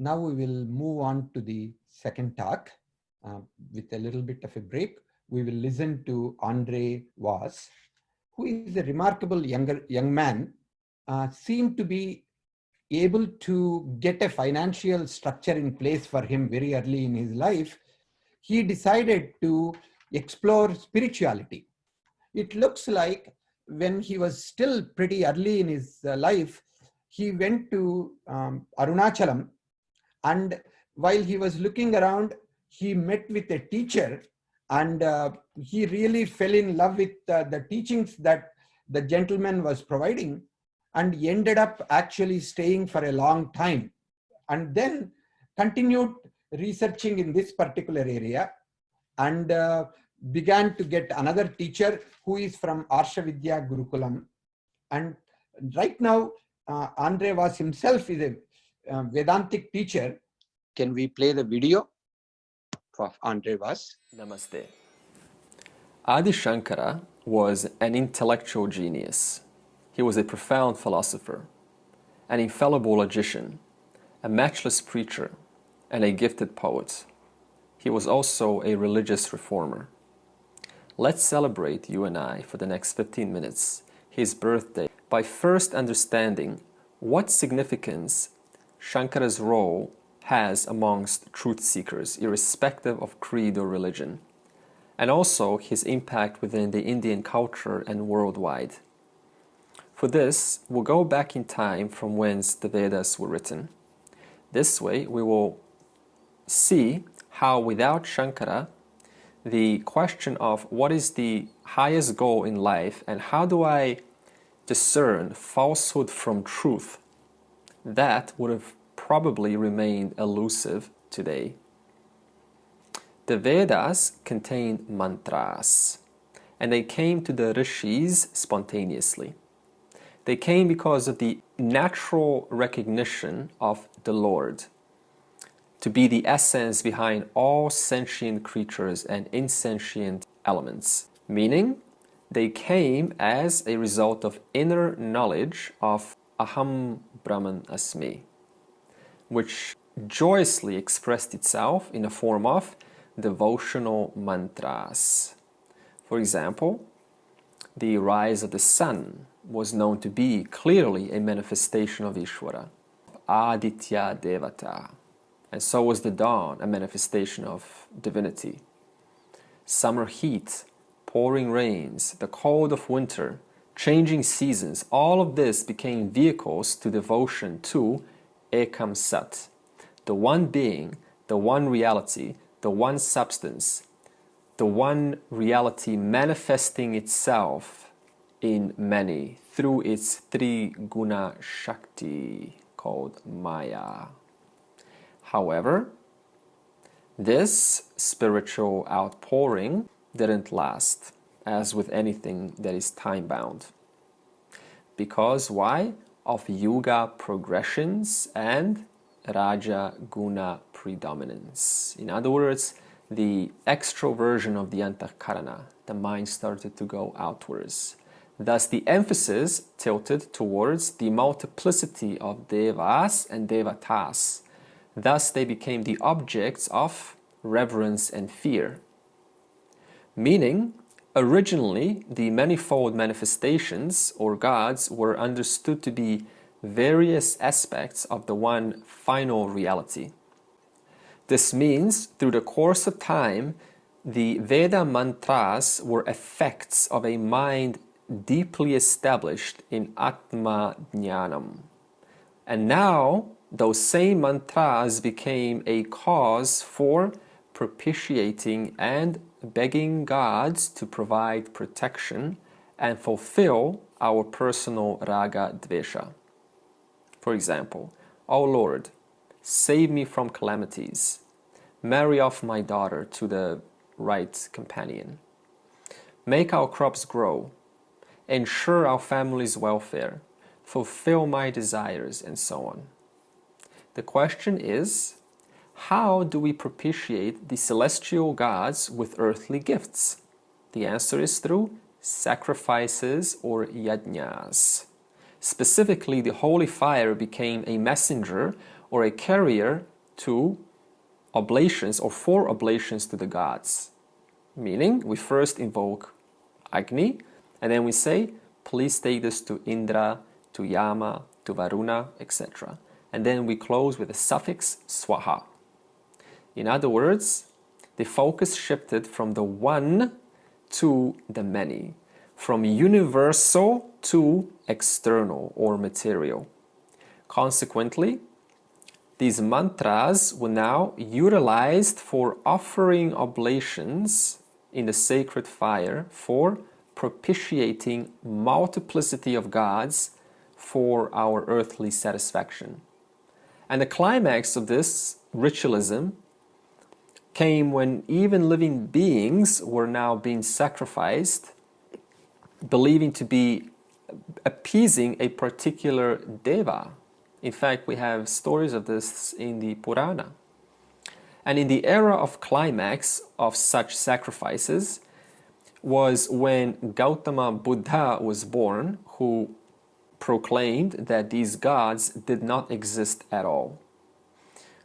Now we will move on to the second talk with a little bit of a break. We will listen to Andre Vas, who is a remarkable young man, seemed to be able to get a financial structure in place for him very early in his life. He decided to explore spirituality. It looks like when he was still pretty early in his life, he went to Arunachalam, and while he was looking around, he met with a teacher, and he really fell in love with the teachings that the gentleman was providing, and ended up actually staying for a long time, and then continued researching in this particular area, and began to get another teacher who is from Arshavidya Gurukulam. And right now, Andre Vas himself is a Vedantic teacher. Can we play the video of Andre Vas? Namaste. Adi Shankara was an intellectual genius. He was a profound philosopher, an infallible logician, a matchless preacher, and a gifted poet. He was also a religious reformer. Let's celebrate, you and I, for the next 15 minutes, his birthday by first understanding what significance Shankara's role has amongst truth seekers, irrespective of creed or religion, and also his impact within the Indian culture and worldwide. For this, we'll go back in time from whence the Vedas were written. This way, we will see how without Shankara, the question of what is the highest goal in life and how do I discern falsehood from truth, that would have probably remained elusive today. The Vedas contain mantras, and they came to the rishis spontaneously. They came because of the natural recognition of the Lord to be the essence behind all sentient creatures and insentient elements, meaning they came as a result of inner knowledge of Aham Brahman Asmi, which joyously expressed itself in the form of devotional mantras. For example, the rise of the sun was known to be clearly a manifestation of Ishvara, Aditya Devata, and so was the dawn, a manifestation of divinity. Summer heat, pouring rains, the cold of winter, changing seasons, all of this became vehicles to devotion to Ekam Sat, the one being, the one reality, the one substance, the one reality manifesting itself in many through its Tri-guna Shakti called Maya. However, this spiritual outpouring didn't last, as with anything that is time-bound. Because why? Of Yuga progressions and Raja Guna predominance. In other words, the extroversion of the Antakarana, the mind started to go outwards. Thus, the emphasis tilted towards the multiplicity of devas and devatas. Thus, they became the objects of reverence and fear. Meaning, originally, the manifold manifestations or gods were understood to be various aspects of the one final reality. This means, through the course of time, the Veda mantras were effects of a mind deeply established in Atma Jnanam. And now, those same mantras became a cause for propitiating and begging gods to provide protection and fulfill our personal raga dvesha. For example, O Lord, save me from calamities, marry off my daughter to the right companion, make our crops grow, ensure our family's welfare, fulfill my desires, and so on. The question is, how do we propitiate the celestial gods with earthly gifts? The answer is through sacrifices or yajnas. Specifically, the holy fire became a messenger or a carrier to oblations or for oblations to the gods. Meaning, we first invoke Agni, and then we say, please take this to Indra, to Yama, to Varuna, etc. And then we close with a suffix Swaha. In other words, the focus shifted from the one to the many, from universal to external or material. Consequently, these mantras were now utilized for offering oblations in the sacred fire for propitiating multiplicity of gods for our earthly satisfaction. And the climax of this ritualism came when even living beings were now being sacrificed, believing to be appeasing a particular deva. In fact, we have stories of this in the Purana. And in the era of climax of such sacrifices was when Gautama Buddha was born, who proclaimed that these gods did not exist at all,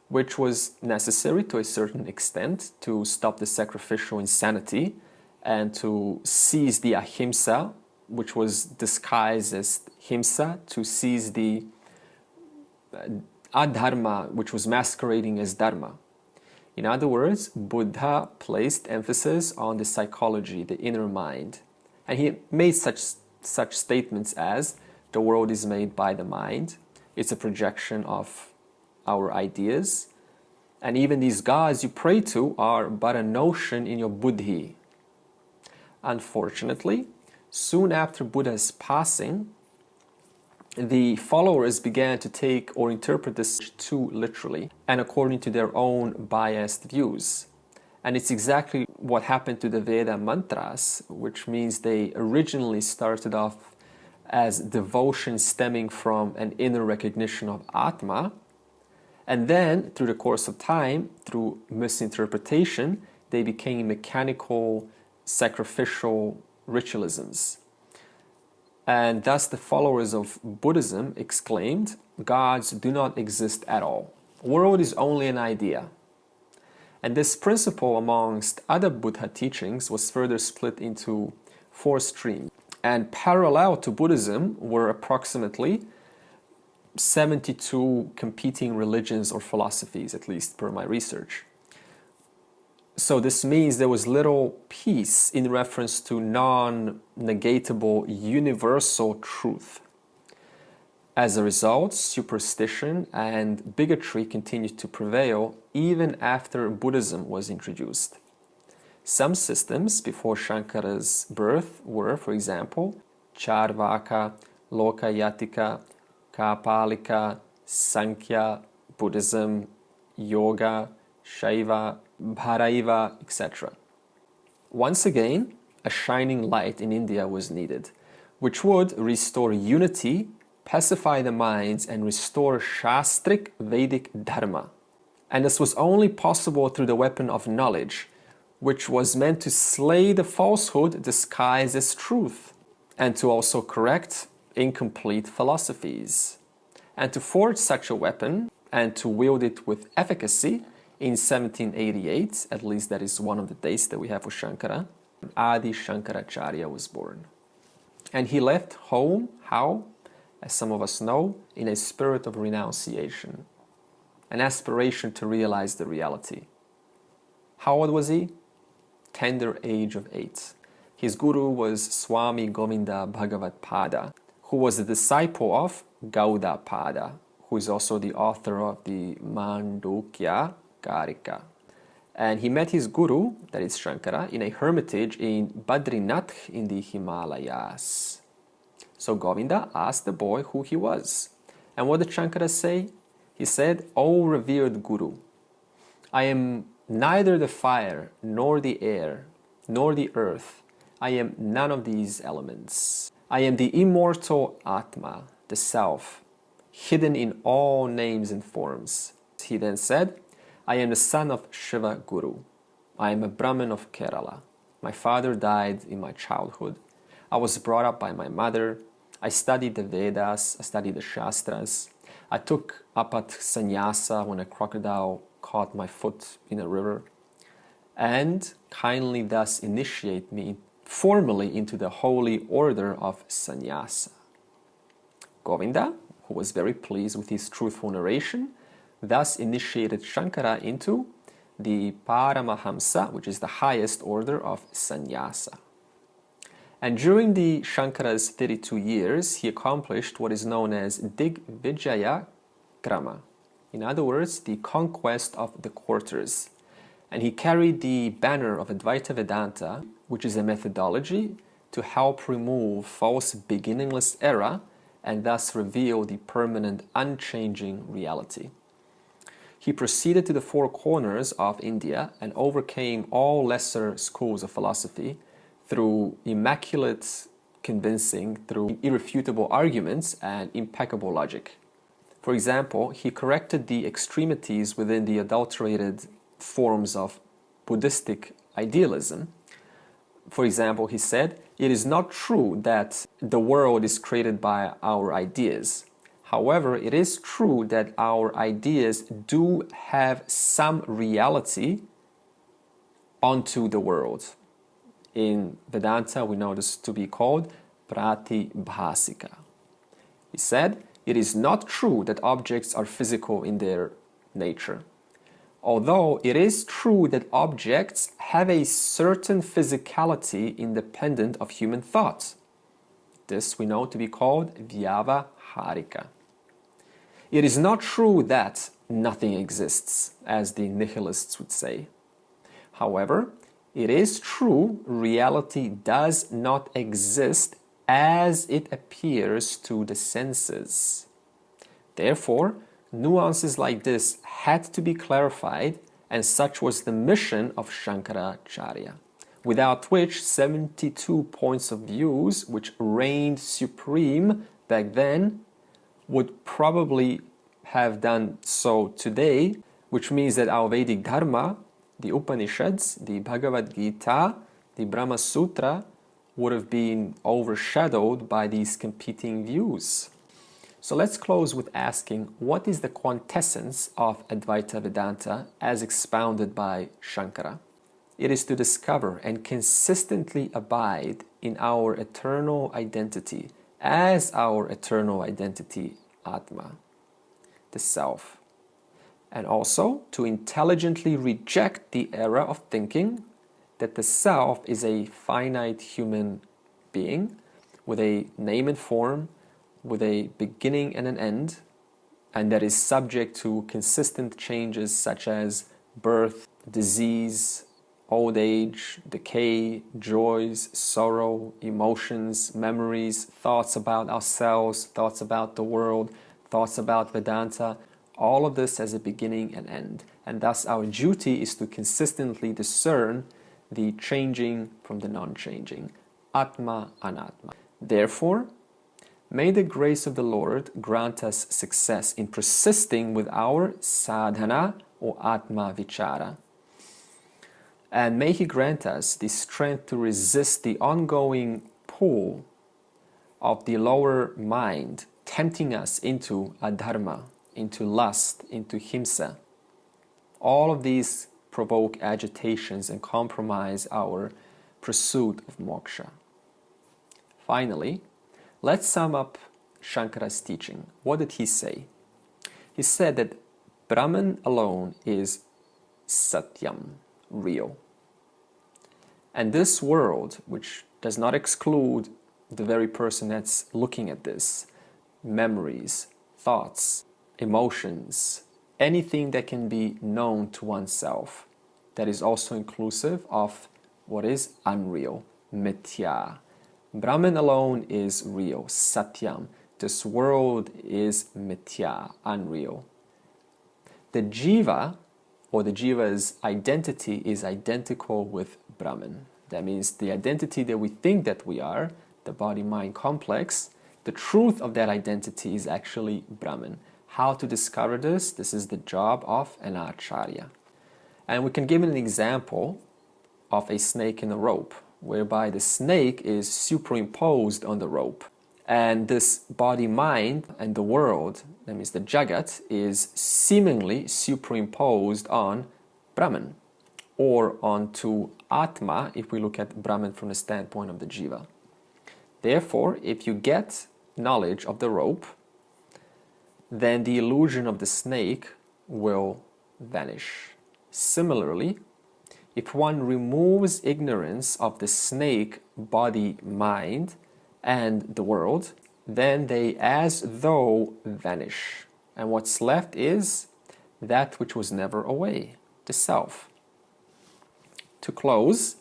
which was necessary to a certain extent to stop the sacrificial insanity and to seize the ahimsa, which was disguised as himsa, to seize the adharma, which was masquerading as dharma. In other words, Buddha placed emphasis on the psychology, the inner mind. And he made such statements as, the world is made by the mind, it's a projection of our ideas, and even these gods you pray to are but a notion in your buddhi. Unfortunately, soon after Buddha's passing, the followers began to take or interpret this too literally and according to their own biased views. And it's exactly what happened to the Veda mantras, which means they originally started off as devotion stemming from an inner recognition of Atma, and then through the course of time, through misinterpretation, they became mechanical, sacrificial ritualisms. And thus the followers of Buddhism exclaimed, gods do not exist at all. World is only an idea. And this principle, amongst other Buddha teachings, was further split into 4 streams. And parallel to Buddhism were approximately 72 competing religions or philosophies, at least per my research. So this means there was little peace in reference to non-negatable universal truth. As a result, superstition and bigotry continued to prevail even after Buddhism was introduced. Some systems before Shankara's birth were, for example, Charvaka, Lokayatika, Kapalika, Sankhya, Buddhism, Yoga, Shaiva, Bharaiva, etc. Once again, a shining light in India was needed, which would restore unity, pacify the minds, and restore Shastric Vedic Dharma. And this was only possible through the weapon of knowledge, which was meant to slay the falsehood disguised as truth, and to also correct incomplete philosophies. And to forge such a weapon, and to wield it with efficacy, in 1788, at least that is one of the dates that we have for Shankara, Adi Shankaracharya was born. And he left home, how? As some of us know, in a spirit of renunciation, an aspiration to realize the reality. How old was he? Tender age of 8. His guru was Swami Govinda Bhagavad-pada, who was a disciple of Gaudapada, who is also the author of the Mandukya Karika. And he met his guru, that is Shankara, in a hermitage in Badrinath in the Himalayas. So Govinda asked the boy who he was. And what did Shankara say? He said, "O revered guru, I am neither the fire, nor the air, nor the earth. I am none of these elements. I am the immortal Atma, the Self, hidden in all names and forms." He then said, "I am the son of Shiva Guru. I am a Brahmin of Kerala. My father died in my childhood. I was brought up by my mother. I studied the Vedas, I studied the Shastras. I took apat sannyasa when a crocodile caught my foot in a river, and kindly thus initiate me formally into the holy order of sannyasa. Govinda, who was very pleased with his truthful narration, thus initiated Shankara into the Paramahamsa, which is the highest order of sannyasa. And during the Shankara's 32 years, he accomplished what is known as Digvijaya Krama. In other words, the conquest of the quarters. And he carried the banner of Advaita Vedanta, which is a methodology to help remove false beginningless era and thus reveal the permanent, unchanging reality. He proceeded to the four corners of India and overcame all lesser schools of philosophy through immaculate convincing, through irrefutable arguments and impeccable logic. For example, he corrected the extremities within the adulterated forms of Buddhistic idealism. For example, he said, "It is not true that the world is created by our ideas. However, it is true that our ideas do have some reality onto the world." In Vedanta, we know this to be called pratibhasika. He said, "It is not true that objects are physical in their nature. Although it is true that objects have a certain physicality independent of human thought. This we know to be called vyavaharika. It is not true that nothing exists, as the nihilists would say. However, it is true reality does not exist as it appears to the senses. Therefore, nuances like this had to be clarified, and such was the mission of Shankaracharya, without which 72 points of views, which reigned supreme back then, would probably have done so today, which means that our Vedic Dharma, the Upanishads, the Bhagavad Gita, the Brahma Sutra, would have been overshadowed by these competing views. So let's close with asking, what is the quintessence of Advaita Vedanta as expounded by Shankara? It is to discover and consistently abide in our eternal identity as our eternal identity, Atma, the Self, and also to intelligently reject the error of thinking that the Self is a finite human being with a name and form, with a beginning and an end, and that is subject to consistent changes such as birth, disease, old age, decay, joys, sorrow, emotions, memories, thoughts about ourselves, thoughts about the world, thoughts about Vedanta. All of this has a beginning and end. And thus our duty is to consistently discern the changing from the non-changing. Atma, Anatma. Therefore, may the grace of the Lord grant us success in persisting with our sadhana or Atma Vichara. And may He grant us the strength to resist the ongoing pull of the lower mind, tempting us into adharma, into lust, into himsa. All of these provoke agitations and compromise our pursuit of moksha. Finally, let's sum up Shankara's teaching. What did he say? He said that Brahman alone is satyam, real. And this world, which does not exclude the very person that's looking at this, memories, thoughts, emotions, anything that can be known to oneself, that is also inclusive of what is unreal, mithya. Brahman alone is real, satyam. This world is mithya, unreal. The jiva, or the jiva's identity, is identical with Brahman. That means the identity that we think that we are, the body-mind complex, the truth of that identity is actually Brahman. How to discover this? This is the job of an acharya. And we can give an example of a snake in a rope, whereby the snake is superimposed on the rope. And this body-mind and the world that means the Jagat, is seemingly superimposed on Brahman, or onto Atma if we look at Brahman from the standpoint of the Jiva. Therefore, if you get knowledge of the rope, then the illusion of the snake will vanish. Similarly, if one removes ignorance of the snake body, mind, and the world, then they as though vanish. And what's left is that which was never away, the self. To close,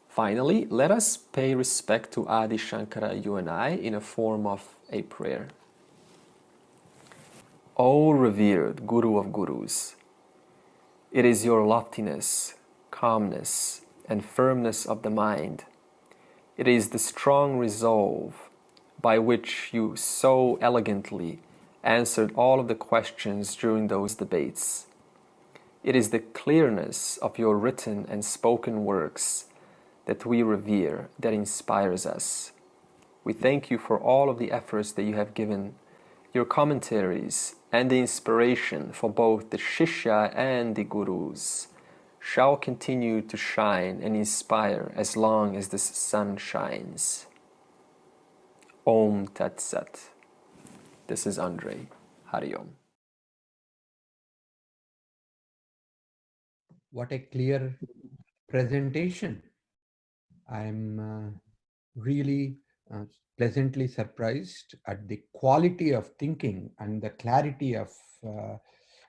finally, let us pay respect to Adi Shankara, you and I, in a form of a prayer. O revered Guru of Gurus, it is your loftiness, calmness, and firmness of the mind. It is the strong resolve by which you so elegantly answered all of the questions during those debates. It is the clearness of your written and spoken works that we revere, that inspires us. We thank you for all of the efforts that you have given, your commentaries, and the inspiration for both the Shishya and the Gurus shall continue to shine and inspire as long as the sun shines. Om Tat Sat. This is Andre. Hari Om. What a clear presentation. I'm really pleasantly surprised at the quality of thinking and the clarity of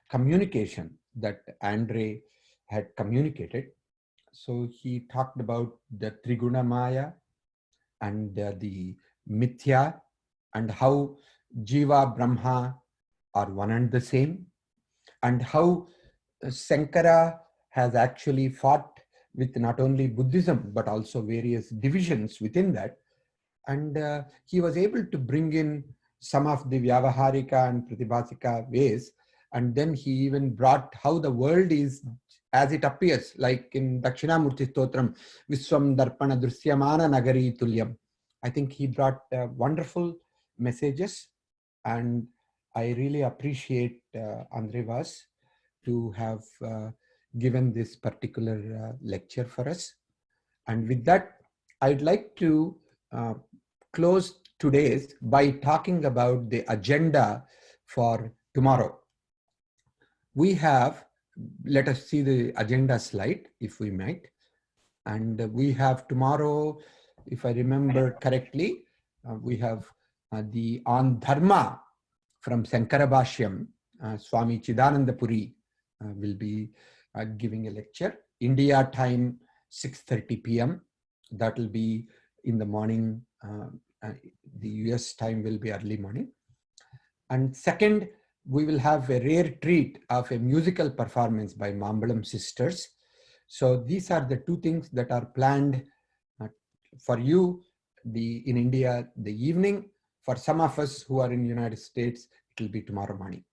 communication that Andre had communicated. So he talked about the Triguna Maya and the Mithya, and how Jiva, Brahma are one and the same, and how Shankara has actually fought with not only Buddhism but also various divisions within that, and he was able to bring in some of the Vyavaharika and Pratibhasika ways, and then he even brought how the world is as it appears, like in Dakshinamurti Stotram, Viswam Darpana Drusyamana Nagari Tulyam. I think he brought wonderful messages, and I really appreciate Andre Vas to have given this particular lecture for us. And with that, I'd like to close today's by talking about the agenda for tomorrow. We have, let us see the agenda slide, if we might. And we have tomorrow, if I remember correctly, we have the on Dharma from Shankara Bhashyam. Swami Chidananda Puri will be giving a lecture. India time, 6:30 p.m. That will be in the morning. The US time will be early morning. And second, we will have a rare treat of a musical performance by Mambalam Sisters. So these are the two things that are planned for you in India, the evening. For some of us who are in the United States, it will be tomorrow morning.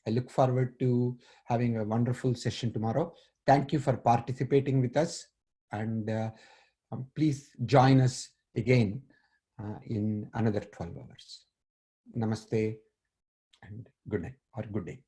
I look forward to having a wonderful session tomorrow. Thank you for participating with us, and please join us again in another 12 hours. Namaste and good night or good day.